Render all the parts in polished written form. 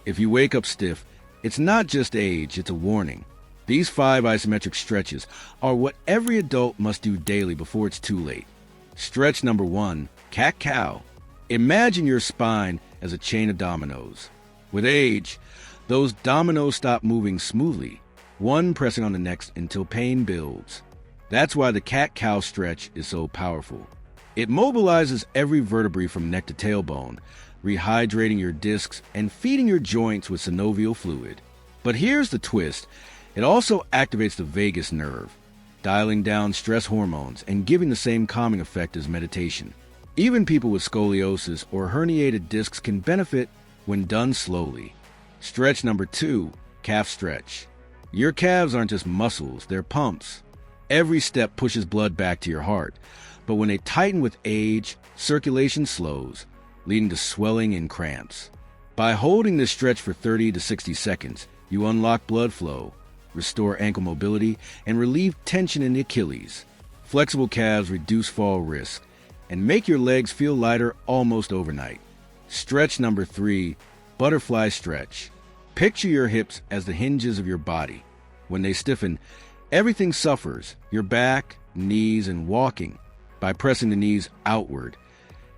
If you wake up stiff, it's not just age, it's a warning. These 5 isometric stretches are what every adult must do daily before it's too late. Stretch number 1, cat-cow. Imagine your spine as a chain of dominoes. With age, those dominoes stop moving smoothly, one pressing on the next until pain builds. That's why the cat-cow stretch is so powerful. It mobilizes every vertebrae from neck to tailbone, rehydrating your discs and feeding your joints with synovial fluid. But here's the twist. It also activates the vagus nerve, dialing down stress hormones and giving the same calming effect as meditation. Even people with scoliosis or herniated discs can benefit when done slowly. Stretch number 2, calf stretch. Your calves aren't just muscles, they're pumps. Every step pushes blood back to your heart, but when they tighten with age, circulation slows, leading to swelling and cramps. By holding this stretch for 30 to 60 seconds, you unlock blood flow, restore ankle mobility, and relieve tension in the Achilles. Flexible calves reduce fall risk and make your legs feel lighter almost overnight. Stretch number 3, butterfly stretch. Picture your hips as the hinges of your body. When they stiffen, everything suffers, your back, knees, and walking. By pressing the knees outward,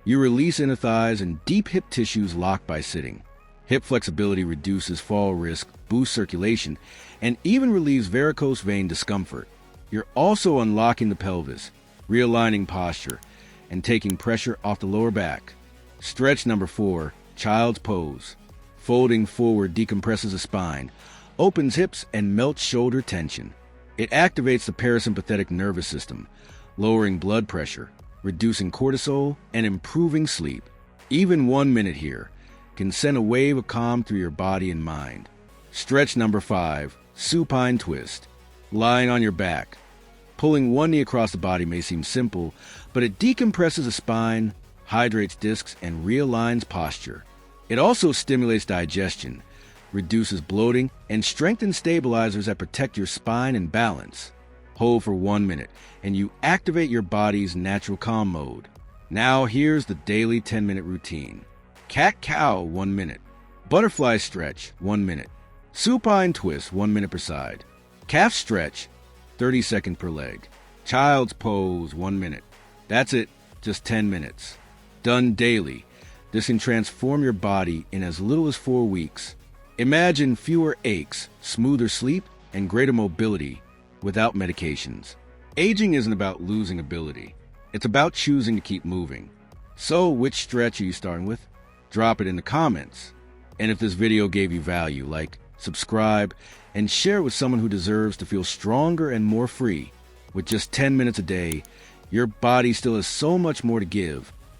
you release inner thighs and deep hip tissues locked by sitting. Hip flexibility reduces fall risk, boosts circulation, and even relieves varicose vein discomfort. You're also unlocking the pelvis, realigning posture, and taking pressure off the lower back. Stretch number 4, child's pose. Folding forward decompresses the spine, opens hips, and melts shoulder tension. It activates the parasympathetic nervous system, lowering blood pressure, reducing cortisol, and improving sleep. Even 1 minute here can send a wave of calm through your body and mind. Stretch number 5, supine twist. Lying on your back. Pulling one knee across the body may seem simple, but it decompresses the spine, hydrates discs, and realigns posture. It also stimulates digestion, reduces bloating, and strengthens stabilizers that protect your spine and balance. Hold for 1 minute, and you activate your body's natural calm mode. Now here's the daily 10-minute routine. Cat-cow, 1 minute. Butterfly stretch, 1 minute. Supine twist, 1 minute per side. Calf stretch, 30 seconds per leg. Child's pose, 1 minute. That's it, just 10 minutes. Done daily, this can transform your body in as little as 4 weeks. Imagine fewer aches, smoother sleep, and greater mobility without medications. Aging isn't about losing ability. It's about choosing to keep moving. So, which stretch are you starting with? Drop it in the comments. And if this video gave you value, like, subscribe, and share it with someone who deserves to feel stronger and more free. With just 10 minutes a day, your body still has so much more to give.